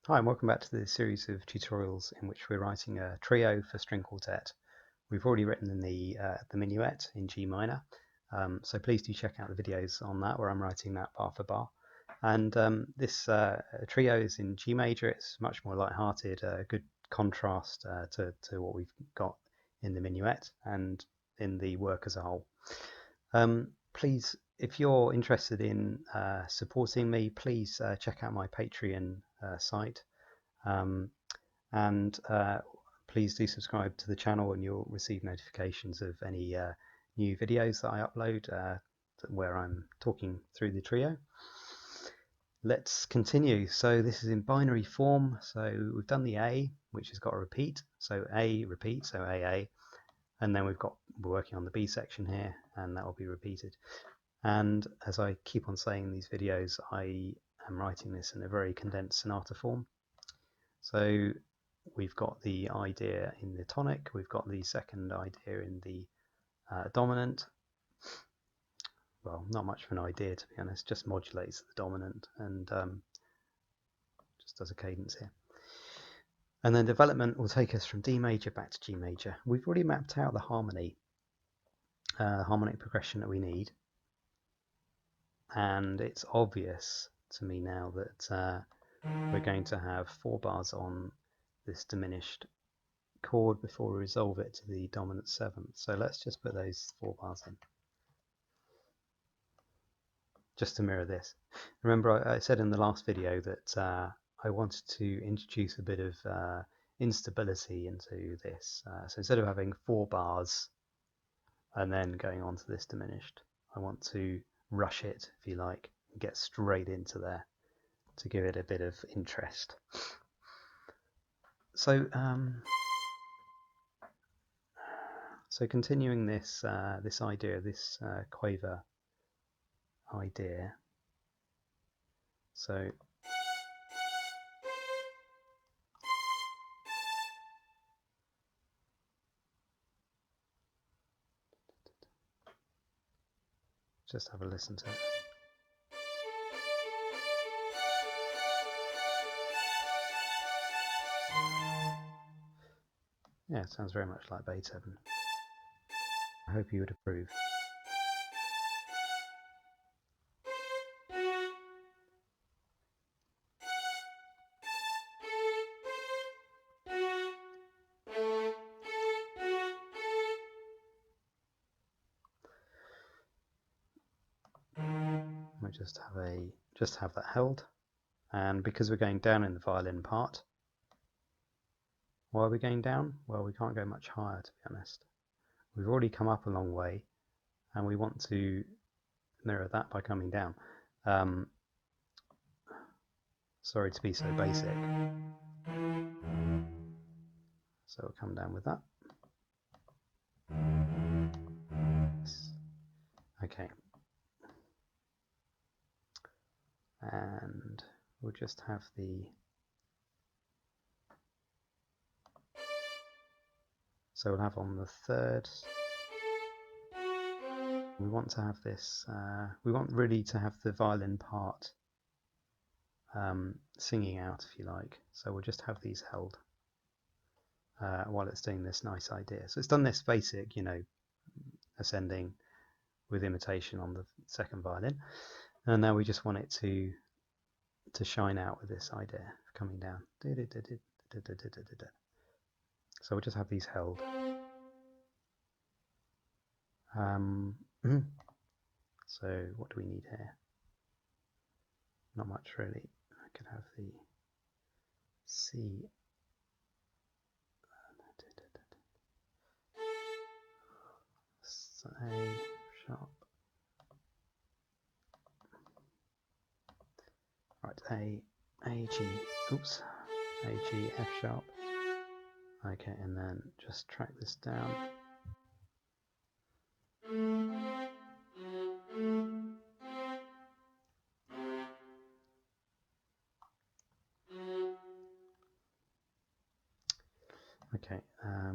Hi and welcome back to this series of tutorials in which we're writing a trio for string quartet. We've already written in the minuet in G minor, so please do check out the videos on that where I'm writing that bar for bar. And this trio is in G major. It's much more light-hearted, good contrast to what we've got in the minuet and in the work as a whole. Please, if you're interested in supporting me, please check out my Patreon site, and please do subscribe to the channel and you'll receive notifications of any new videos that I upload where I'm talking through the trio. Let's continue. So this is in binary form. So we've done the A, which has got a repeat. So A, repeat, so AA. And then we're working on the B section here, and that will be repeated. And as I keep on saying in these videos, I am writing this in a very condensed sonata form. So we've got the idea in the tonic, we've got the second idea in the dominant. Well, not much of an idea, to be honest, just modulates the dominant and just does a cadence here. And then development will take us from D major back to G major. We've already mapped out the harmonic progression that we need. And it's obvious to me now that we're going to have 4 bars on this diminished chord before we resolve it to the dominant 7th. So let's just put those 4 bars in, just to mirror this. Remember I said in the last video that I wanted to introduce a bit of instability into this. So instead of having 4 bars and then going on to this diminished, I want to rush it, if you like, and get straight into there to give it a bit of interest. So continuing this this idea, this quaver idea. So just have a listen to it. Yeah, it sounds very much like Beethoven. I hope you would approve. We just have that held, and because we're going down in the violin part, why are we going down? Well, we can't go much higher, to be honest. We've already come up a long way, and we want to mirror that by coming down. Sorry to be so basic. So we'll come down with that. Okay. And we'll just have so we'll have on the 3rd, we want to have this, we want really to have the violin part singing out, if you like. So we'll just have these held while it's doing this nice idea. So it's done this basic, you know, ascending with imitation on the 2nd violin, and now we just want it to shine out with this idea of coming down. So we'll just have these held. So what do we need here? Not much really. I could have the C. So A sharp. Right, A, G, oops, A, G, F sharp. Okay, and then just track this down. Okay, I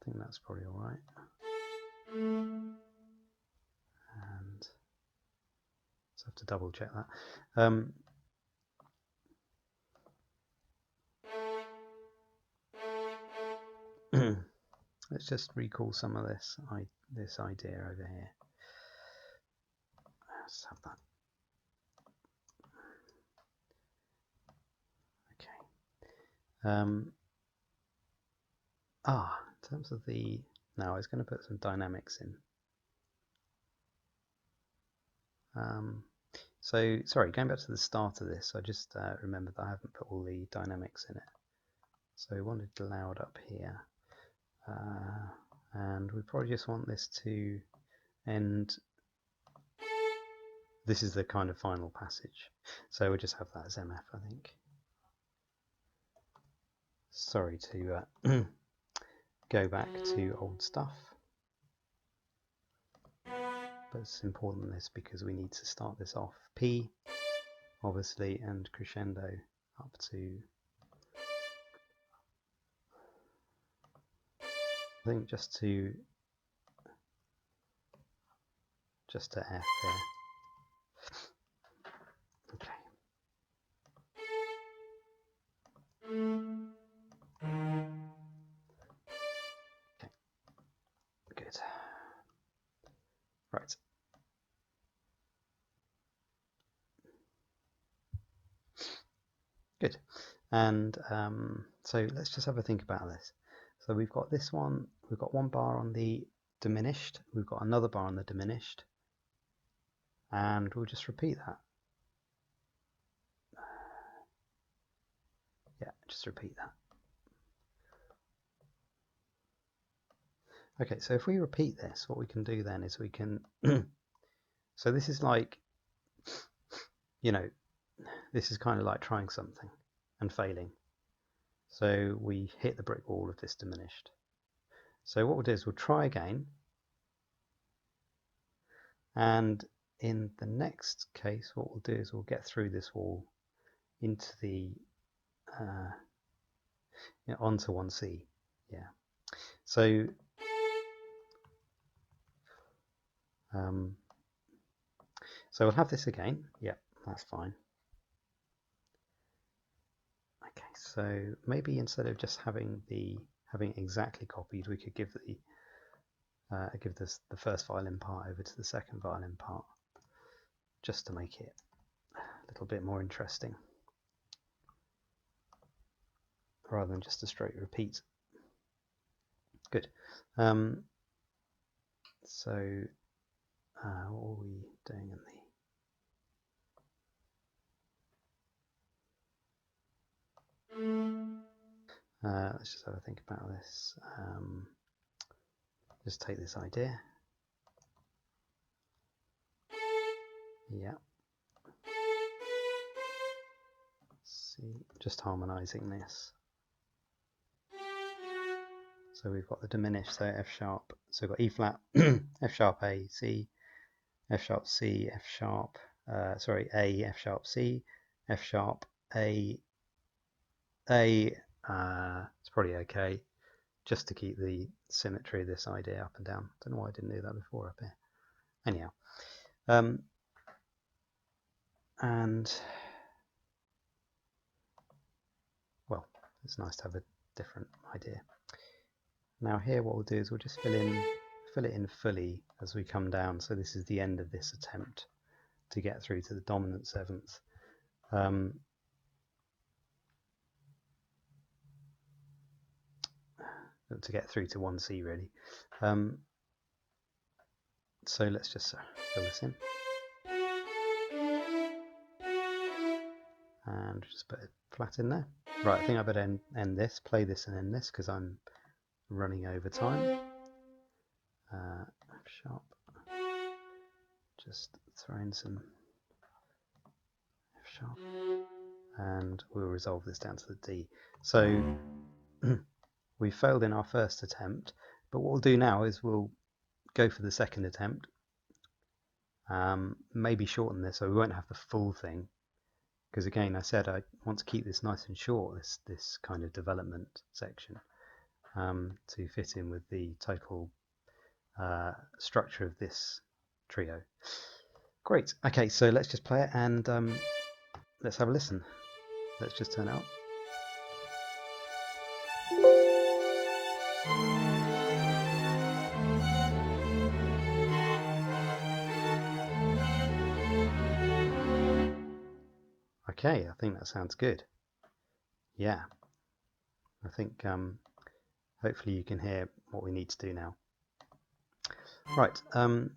think that's probably all right. And just have to double check that. let's just recall some of this idea over here. Let's have that. Okay. In terms of the, now I was going to put some dynamics in. So sorry, going back to the start of this, I just remembered that I haven't put all the dynamics in it. So we wanted loud up here, and we probably just want this to end. This is the kind of final passage, so we'll just have that as MF, I think. Sorry to go back to old stuff, but it's important this because we need to start this off P, obviously, and crescendo up to, I think just to F there. Okay. Okay. Good. Right. Good. And so let's just have a think about this. So we've got this one, we've got one bar on the diminished, we've got another bar on the diminished, and we'll just repeat that. Yeah, just repeat that. Okay, so if we repeat this, what we can do then is we can, so this is like, you know, this is kind of like trying something and failing. So we hit the brick wall of this diminished. So what we'll do is we'll try again, and in the next case what we'll do is we'll get through this wall into the onto 1C. Yeah. So so we'll have this again. Yeah, that's fine. Okay, so maybe instead of just having exactly copied, we could give the the first violin part over to the second violin part, just to make it a little bit more interesting, rather than just a straight repeat. Good. So what are we doing in the let's just have a think about this. Just take this idea. Yeah. See, just harmonizing this. So we've got the diminished, so F sharp. So we've got E flat, F sharp A, C, F sharp C, F sharp, sorry, A, F sharp C, F sharp A. It's probably okay, just to keep the symmetry of this idea up and down. Don't know why I didn't do that before up here. Anyhow, and well, it's nice to have a different idea. Now here what we'll do is we'll just fill it in fully as we come down. So this is the end of this attempt to get through to the dominant seventh. To get through to 1C really. So let's just fill this in. And just put it flat in there. Right, I think I better end this, play this and end this because I'm running over time. F sharp. Just throw in some F sharp. And we'll resolve this down to the D. So we failed in our first attempt, but what we'll do now is we'll go for the second attempt. Maybe shorten this so we won't have the full thing, because again I said I want to keep this nice and short, this kind of development section, to fit in with the total structure of this trio. Great. Okay, so let's just play it and let's have a listen. Let's just turn it up. Okay, I think that sounds good. Yeah, I think hopefully you can hear what we need to do now. Right,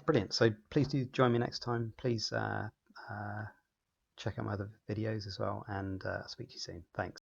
brilliant. So please do join me next time. Please check out my other videos as well, and I'll speak to you soon. Thanks.